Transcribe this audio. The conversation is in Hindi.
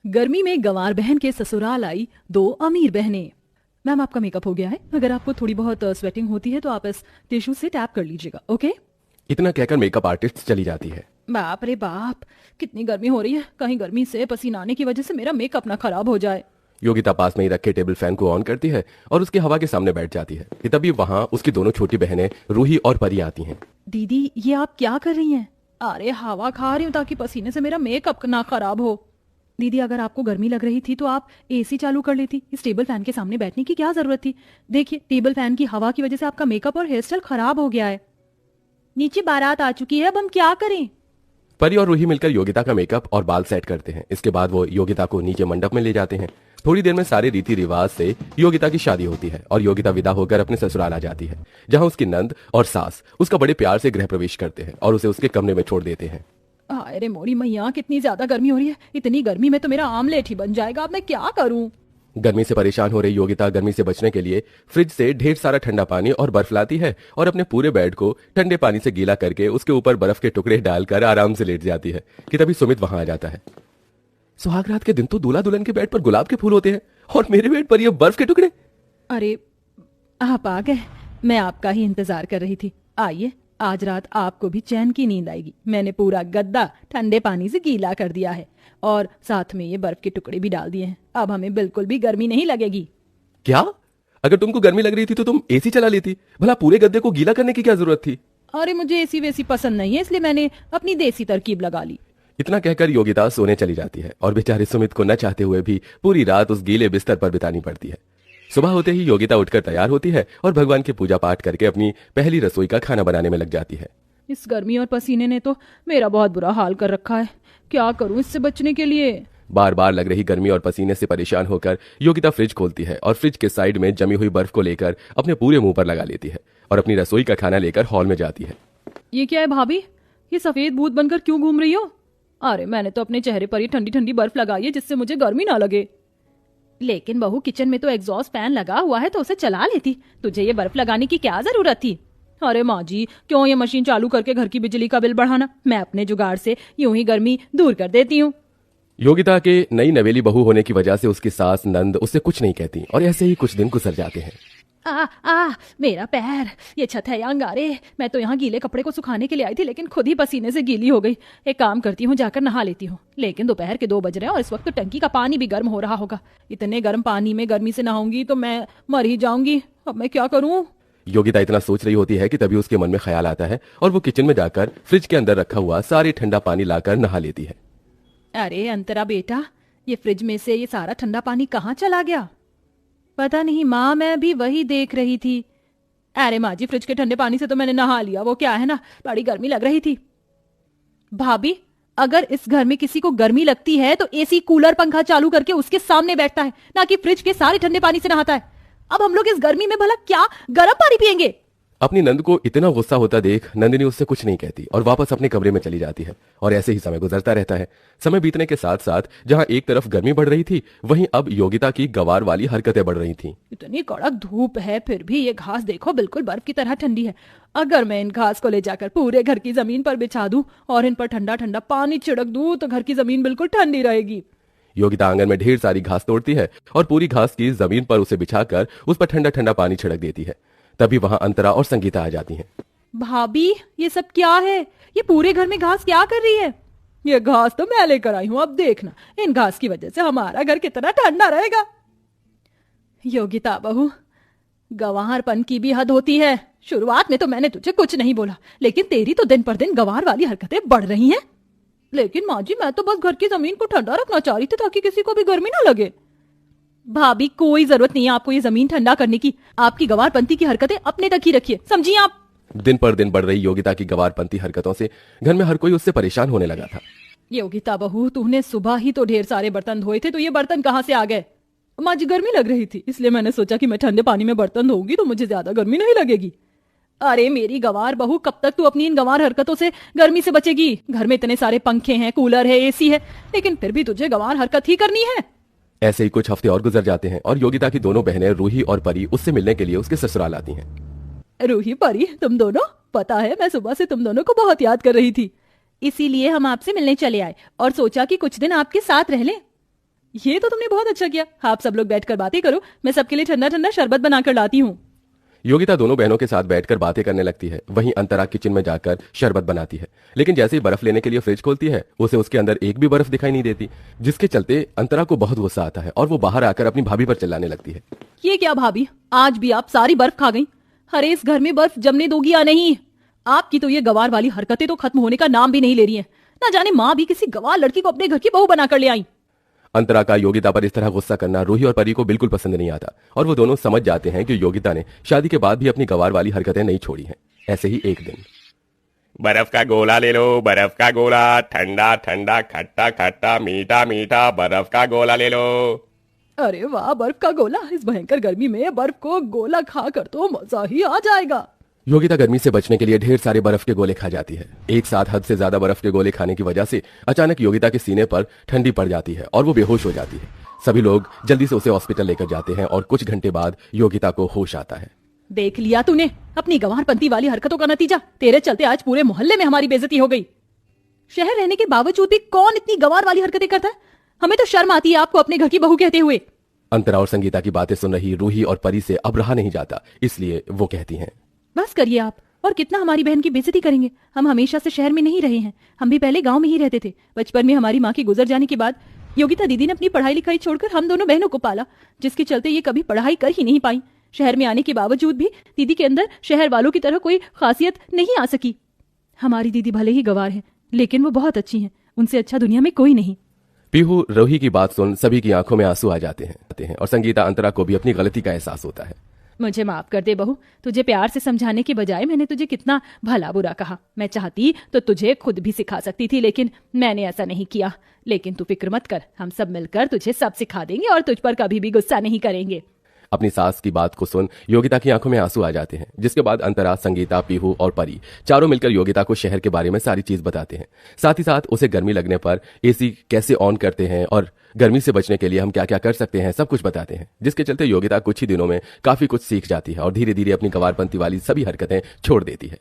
गर्मी में गंवार बहन के ससुराल आई दो अमीर बहनें। मैम, आपका मेकअप हो गया है। अगर आपको थोड़ी बहुत स्वेटिंग होती है तो आप इस टिश्यू से टैप कर लीजिएगा, ओके? इतना कहकर मेकअप आर्टिस्ट चली जाती है। बाप रे बाप, कितनी गर्मी हो रही है। कहीं गर्मी से पसीना आने की वजह से मेरा मेकअप ना खराब हो जाए। योगिता पास में ही रखे टेबल फैन को ऑन करती है और उसकी हवा के सामने बैठ जाती है कि तभी वहां उसकी दोनों छोटी बहनें रूही और परी आती हैं। दीदी, ये आप क्या कर रही हैं? अरे हवा खा रही हूँ ताकि पसीने से मेरा मेकअप ना खराब हो। दीदी, अगर आपको गर्मी लग रही थी तो आप एसी चालू कर लेती। इस टेबल फैन के सामने बैठने की क्या जरूरत थी? देखिए, टेबल फैन की हवा की वजह से आपका मेकअप और हेयर स्टाइल खराब हो गया है। नीचे बारात आ चुकी है, अब हम क्या करें? परी और रूही मिलकर योगिता का मेकअप और बाल सेट करते हैं। इसके बाद वो योगिता को नीचे मंडप में ले जाते हैं। थोड़ी देर में सारे रीति रिवाज से योगिता की शादी होती है और योगिता विदा होकर अपने ससुराल आ जाती है, जहां उसकी नंद और सास उसका बड़े प्यार से गृह प्रवेश करते हैं और उसे उसके कमरे में छोड़ देते हैं। अरे मोरी मैया, कितनी ज्यादा गर्मी हो रही है। इतनी गर्मी में तो मेरा आमलेट ही बन जाएगा। अब मैं क्या करूं? गर्मी से परेशान हो रही योगिता गर्मी से बचने के लिए फ्रिज से ढेर सारा ठंडा पानी और बर्फ लाती है और अपने पूरे बेड को ठंडे पानी से गीला करके उसके ऊपर बर्फ के टुकड़े डालकर आराम से लेट जाती है कि तभी सुमित वहां आ जाता है। सुहाग रात के दिन तो दूल्हा दुल्हन के बेड पर गुलाब के फूल होते हैं और मेरे बेड पर ये बर्फ के टुकड़े। अरे, आप आ गए। मैं आपका ही इंतजार कर रही थी। आइए, आज रात आपको भी चैन की नींद आएगी। मैंने पूरा गद्दा ठंडे पानी से गीला कर दिया है और साथ में ये बर्फ के टुकड़े भी डाल दिए हैं। अब हमें बिल्कुल भी गर्मी नहीं लगेगी। क्या? अगर तुमको गर्मी लग रही थी तो तुम एसी चला लेती। भला पूरे गद्दे को गीला करने की क्या जरूरत थी? अरे, मुझे एसी वेसी पसंद नहीं है, इसलिए मैंने अपनी देसी तरकीब लगा ली। इतना कहकर योगिता सोने चली जाती है और बेचारे सुमित को न चाहते हुए भी पूरी रात उस गीले बिस्तर पर बितानी पड़ती है। सुबह होते ही योगिता उठकर तैयार होती है और भगवान की पूजा पाठ करके अपनी पहली रसोई का खाना बनाने में लग जाती है। इस गर्मी और पसीने ने तो मेरा बहुत बुरा हाल कर रखा है। क्या करूं इससे बचने के लिए? बार बार लग रही गर्मी और पसीने से परेशान होकर योगिता फ्रिज खोलती है और फ्रिज के साइड में जमी हुई बर्फ को लेकर अपने पूरे मुंह पर लगा लेती है और अपनी रसोई का खाना लेकर हॉल में जाती है। ये क्या है भाभी? ये सफेद भूत बनकर क्यों घूम रही हो? अरे, मैंने तो अपने चेहरे पर ही ठंडी ठंडी बर्फ लगाई है जिससे मुझे गर्मी ना लगे। लेकिन बहू, किचन में तो एग्जॉस्ट फैन लगा हुआ है तो उसे चला लेती। तुझे ये बर्फ लगाने की क्या जरूरत थी? अरे माँ जी, क्यों ये मशीन चालू करके घर की बिजली का बिल बढ़ाना? मैं अपने जुगाड़ से यूं ही गर्मी दूर कर देती हूँ। योगिता के नई नवेली बहू होने की वजह से उसकी सास नंद उससे कुछ नहीं कहती और ऐसे ही कुछ दिन गुजर जाते हैं। मेरा पैर, ये छत है या अंगारे। मैं तो यहाँ गीले कपड़े को सुखाने के लिए आई थी लेकिन खुद ही पसीने से गीली हो गई। एक काम करती हूँ, जाकर नहा लेती हूँ। लेकिन दोपहर के 2 बज रहे हैं और इस वक्त तो टंकी का पानी भी गर्म हो रहा होगा। इतने गर्म पानी में गर्मी से नहाऊंगी तो मैं मर ही जाऊंगी। अब मैं क्या करूँ? योगिता इतना सोच रही होती है कि तभी उसके मन में ख्याल आता है और वो किचन में जाकर फ्रिज के अंदर रखा हुआ सारे ठंडा पानी लाकर नहा लेती है। अरे अंतरा बेटा, ये फ्रिज में से ये सारा ठंडा पानी कहाँ चला गया? पता नहीं माँ, मैं भी वही देख रही थी। अरे माँ जी, फ्रिज के ठंडे पानी से तो मैंने नहा लिया। वो क्या है ना, बड़ी गर्मी लग रही थी। भाभी, अगर इस घर में किसी को गर्मी लगती है तो एसी कूलर पंखा चालू करके उसके सामने बैठता है, ना कि फ्रिज के सारे ठंडे पानी से नहाता है। अब हम लोग इस गर्मी में भला क्या गर्म पानी पियेंगे? अपनी नंद को इतना गुस्सा होता देख नंदिनी उससे कुछ नहीं कहती और वापस अपने कमरे में चली जाती है और ऐसे ही समय गुजरता रहता है। समय बीतने के साथ साथ जहां एक तरफ गर्मी बढ़ रही थी, वहीं अब योगिता की गवार वाली हरकतें बढ़ रही थीं। इतनी कड़क धूप है, फिर भी ये घास देखो, बिल्कुल बर्फ की तरह ठंडी है। अगर मैं इन घास को ले जाकर पूरे घर की जमीन पर बिछा दूं और इन पर ठंडा ठंडा पानी छिड़क दूं तो घर की जमीन बिल्कुल ठंडी रहेगी। योगिता आंगन में ढेर सारी घास तोड़ती है और पूरी घास की जमीन पर उसे बिछाकर उस पर ठंडा ठंडा पानी छिड़क देती है। तभी वहां अंतरा और संगीता आ जाती हैं। भाभी, ये सब क्या है? ये पूरे घर में घास क्या कर रही है? ये घास तो मैं लेकर आई हूं, अब देखना इन घास की वजह से हमारा घर कितना ठंडा रहेगा। योगिता बहू, गंवारपन की भी हद होती है। शुरुआत में तो मैंने तुझे कुछ नहीं बोला, लेकिन तेरी तो दिन पर दिन गंवार वाली हरकतें बढ़ रही हैं। लेकिन माँ जी, मैं तो बस घर की जमीन को ठंडा रखना चाह रही थी ताकि किसी को भी गर्मी ना लगे। भाभी, कोई जरूरत नहीं है आपको ये जमीन ठंडा करने की। आपकी गंवारपंती की हरकतें अपने तक ही रखिए, समझिए आप। दिन पर दिन बढ़ रही योगिता की गंवारपंती हरकतों से घर में हर कोई उससे परेशान होने लगा था। योगिता बहू, तूने सुबह ही तो ढेर सारे बर्तन धोए थे, तो ये बर्तन कहाँ से आ गए? माँ जी, गर्मी लग रही थी, इसलिए मैंने सोचा कि मैं ठंडे पानी में बर्तन धोऊंगी तो मुझे ज्यादा गर्मी नहीं लगेगी। अरे मेरी गंवार बहू, कब तक तू अपनी इन गंवार हरकतों से गर्मी से बचेगी? घर में इतने सारे पंखे हैं, कूलर है, एसी है, लेकिन फिर भी तुझे गंवार हरकत ही करनी है। ऐसे ही कुछ हफ्ते और गुजर जाते हैं और योगिता की दोनों बहनें रूही और परी उससे मिलने के लिए उसके ससुराल आती हैं। रूही, परी, तुम दोनों, पता है मैं सुबह से तुम दोनों को बहुत याद कर रही थी, इसीलिए हम आपसे मिलने चले आए और सोचा कि कुछ दिन आपके साथ रह लें। ये तो तुमने बहुत अच्छा किया। आप सब लोग बैठकर बातें करो, मैं सबके लिए ठंडा ठंडा शरबत बनाकर लाती हूँ। योगिता दोनों बहनों के साथ बैठकर बातें करने लगती है। वहीं अंतरा किचन में जाकर शरबत बनाती है, लेकिन जैसे ही बर्फ लेने के लिए फ्रिज खोलती है उसे उसके अंदर एक भी बर्फ दिखाई नहीं देती, जिसके चलते अंतरा को बहुत गुस्सा आता है और वो बाहर आकर अपनी भाभी पर चिल्लाने लगती है। ये क्या भाभी, आज भी आप सारी बर्फ खा गई? अरे इस घर में बर्फ जमने दोगी या नहीं? आपकी तो ये गवार वाली हरकतें तो खत्म होने का नाम भी नहीं ले रही हैं। ना जाने माँ भी किसी गवार लड़की को अपने घर की बहू बनाकर ले आई। अंतरा का योगिता पर इस तरह गुस्सा करना रूही और परी को बिल्कुल पसंद नहीं आता और वो दोनों समझ जाते हैं कि योगिता ने शादी के बाद भी अपनी गवार वाली हरकतें नहीं छोड़ी हैं। ऐसे ही एक दिन, बर्फ का गोला ले लो, बर्फ का गोला, ठंडा ठंडा खट्टा खट्टा मीठा मीठा, बर्फ का गोला ले लो। अरे वाह, बर्फ का गोला! इस भयंकर गर्मी में बर्फ को गोला खाकर तो मजा ही आ जाएगा। योगिता गर्मी से बचने के लिए ढेर सारे बर्फ के गोले खा जाती है। एक साथ हद से ज्यादा बर्फ के गोले खाने की वजह से अचानक योगिता के सीने पर ठंडी पड़ जाती है और वो बेहोश हो जाती है। सभी लोग जल्दी से उसे हॉस्पिटल लेकर जाते हैं और कुछ घंटे बाद योगिता को होश आता है। देख लिया तूने अपनी गंवारपंती वाली हरकतों का नतीजा। तेरे चलते आज पूरे मोहल्ले में हमारी बेइज्जती हो गई। शहर रहने के बावजूद भी कौन इतनी गंवार वाली हरकतें करता है? हमें तो शर्म आती है आपको अपने घर की बहू कहते हुए। अंतरा और संगीता की बातें सुन रही रूही और परी से अब रहा नहीं जाता, इसलिए वो कहती हैं, बस करिए आप, और कितना हमारी बहन की बेइज्जती करेंगे? हम हमेशा से शहर में नहीं रहे हैं, हम भी पहले गांव में ही रहते थे। बचपन में हमारी माँ के गुजर जाने के बाद योगिता दीदी ने अपनी पढ़ाई लिखाई छोड़कर हम दोनों बहनों को पाला, जिसके चलते ये कभी पढ़ाई कर ही नहीं पाई। शहर में आने के बावजूद भी दीदी के अंदर शहर वालों की तरह कोई खासियत नहीं आ सकी। हमारी दीदी भले ही गवार है, लेकिन वो बहुत अच्छी हैं। उनसे अच्छा दुनिया में कोई नहीं। पीहू रूही की बात सुन सभी की आंखों में आंसू आ जाते हैं और संगीता अंतरा को भी अपनी गलती का एहसास होता है। मुझे माफ कर दे बहू, तुझे प्यार से समझाने के बजाय मैंने तुझे कितना भला बुरा कहा। मैं चाहती तो तुझे खुद भी सिखा सकती थी, लेकिन मैंने ऐसा नहीं किया। लेकिन तू फिक्र मत कर, हम सब मिलकर तुझे सब सिखा देंगे और तुझ पर कभी भी गुस्सा नहीं करेंगे। अपनी सास की बात को सुन योगिता की आंखों में आंसू आ जाते हैं, जिसके बाद अंतरा, संगीता, पीहू और परी चारों मिलकर योगिता को शहर के बारे में सारी चीज बताते हैं। साथ ही साथ उसे गर्मी लगने पर एसी कैसे ऑन करते हैं और गर्मी से बचने के लिए हम क्या क्या कर सकते हैं, सब कुछ बताते हैं। जिसके चलते योगिता कुछ ही दिनों में काफी कुछ सीख जाती है और धीरे धीरे अपनी गंवारपंती वाली सभी हरकतें छोड़ देती है।